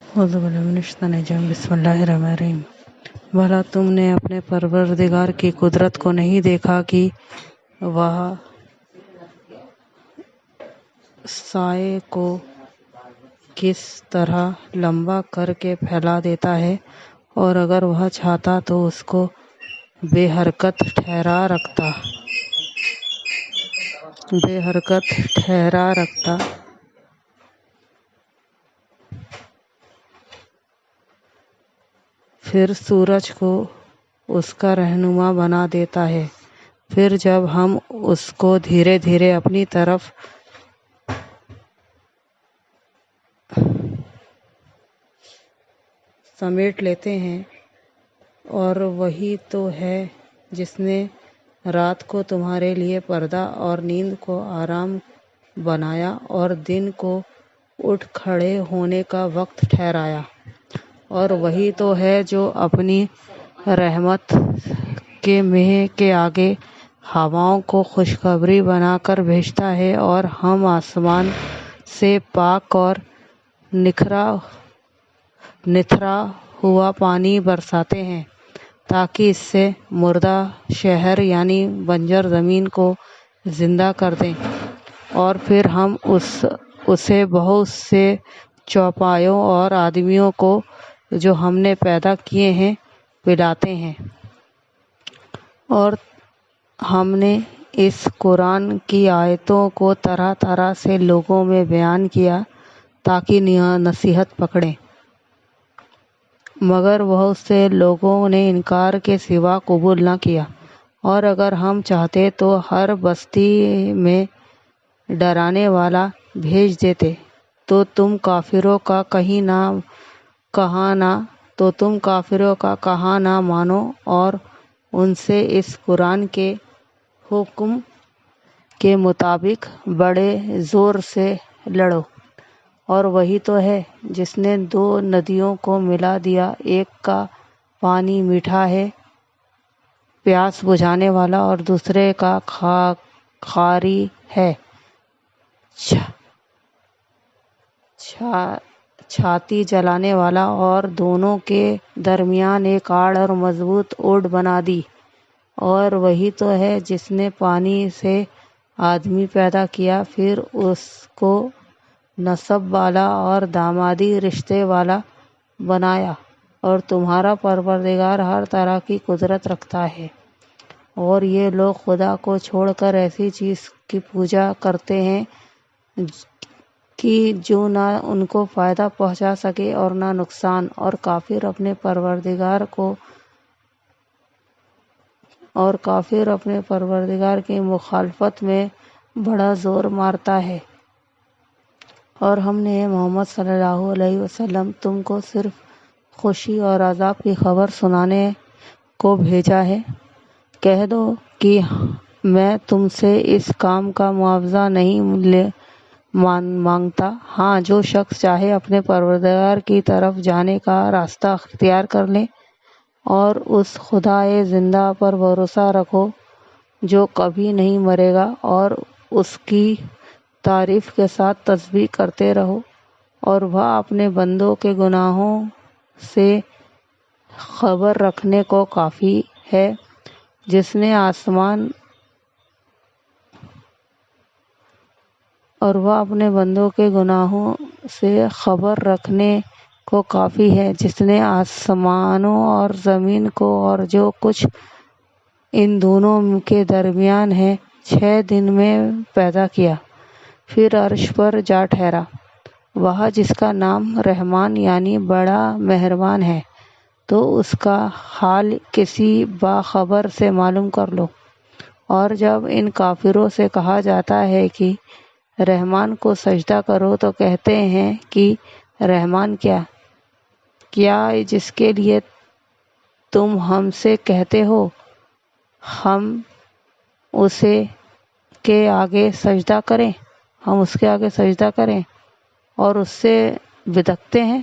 اعوذ باللہ من الشیطان الرجیم، بسم اللہ الرحمن الرحیم۔ بھلا تم نے اپنے پروردگار کی قدرت کو نہیں دیکھا کہ وہ سائے کو کس طرح لمبا کر کے پھیلا دیتا ہے، اور اگر وہ چاہتا تو اس کو بے حرکت ٹھہرا رکھتا۔ پھر سورج کو اس کا رہنما بنا دیتا ہے، پھر جب ہم اس کو دھیرے دھیرے اپنی طرف سمیٹ لیتے ہیں، اور وہی تو ہے جس نے رات کو تمہارے لیے پردہ اور نیند کو آرام بنایا اور دن کو اٹھ کھڑے ہونے کا وقت ٹھہرایا، اور وہی تو ہے جو اپنی رحمت کے مہ کے آگے ہواؤں کو خوشخبری بنا کر بھیجتا ہے، اور ہم آسمان سے پاک اور نتھرا ہوا پانی برساتے ہیں تاکہ اس سے مردہ شہر یعنی بنجر زمین کو زندہ کر دیں، اور پھر ہم اسے بہت سے چوپایوں اور آدمیوں کو جو ہم نے پیدا کیے ہیں پلاتے ہیں۔ اور ہم نے اس قرآن کی آیتوں کو طرح طرح سے لوگوں میں بیان کیا تاکہ نصیحت پکڑیں، مگر بہت سے لوگوں نے انکار کے سوا قبول نہ کیا۔ اور اگر ہم چاہتے تو ہر بستی میں ڈرانے والا بھیج دیتے تو تم کافروں کا کہا نہ مانو، اور ان سے اس قرآن کے حکم کے مطابق بڑے زور سے لڑو۔ اور وہی تو ہے جس نے دو ندیوں کو ملا دیا، ایک کا پانی میٹھا ہے پیاس بجھانے والا، اور دوسرے کا کھاری ہے چھاتی جلانے والا، اور دونوں کے درمیان ایک آڑ اور مضبوط اوٹ بنا دی۔ اور وہی تو ہے جس نے پانی سے آدمی پیدا کیا، پھر اس کو نسب والا اور دامادی رشتے والا بنایا، اور تمہارا پروردگار ہر طرح کی قدرت رکھتا ہے۔ اور یہ لوگ خدا کو چھوڑ کر ایسی چیز کی پوجا کرتے ہیں کہ جو نہ ان کو فائدہ پہنچا سکے اور نہ نقصان، اور کافر اپنے پروردگار کی مخالفت میں بڑا زور مارتا ہے۔ اور ہم نے اے محمد صلی اللہ علیہ وسلم تم کو صرف خوشی اور عذاب کی خبر سنانے کو بھیجا ہے۔ کہہ دو کہ میں تم سے اس کام کا معاوضہ نہیں مانگتا، ہاں جو شخص چاہے اپنے پروردگار کی طرف جانے کا راستہ اختیار کر لے، اور اس خدائے زندہ پر بھروسہ رکھو جو کبھی نہیں مرے گا، اور اس کی تعریف کے ساتھ تسبیح کرتے رہو۔ اور وہ اپنے بندوں کے گناہوں سے خبر رکھنے کو کافی ہے، جس نے آسمانوں اور زمین کو اور جو کچھ ان دونوں کے درمیان ہے 6 دن میں پیدا کیا، پھر عرش پر جا ٹھہرا۔ وہ جس کا نام رحمان یعنی بڑا مہربان ہے، تو اس کا حال کسی باخبر سے معلوم کر لو۔ اور جب ان کافروں سے کہا جاتا ہے کہ رحمان کو سجدہ کرو تو کہتے ہیں کہ رحمان کیا جس کے لیے تم ہم سے کہتے ہو ہم اس کے آگے سجدہ کریں، اور اس سے بدکتے ہیں۔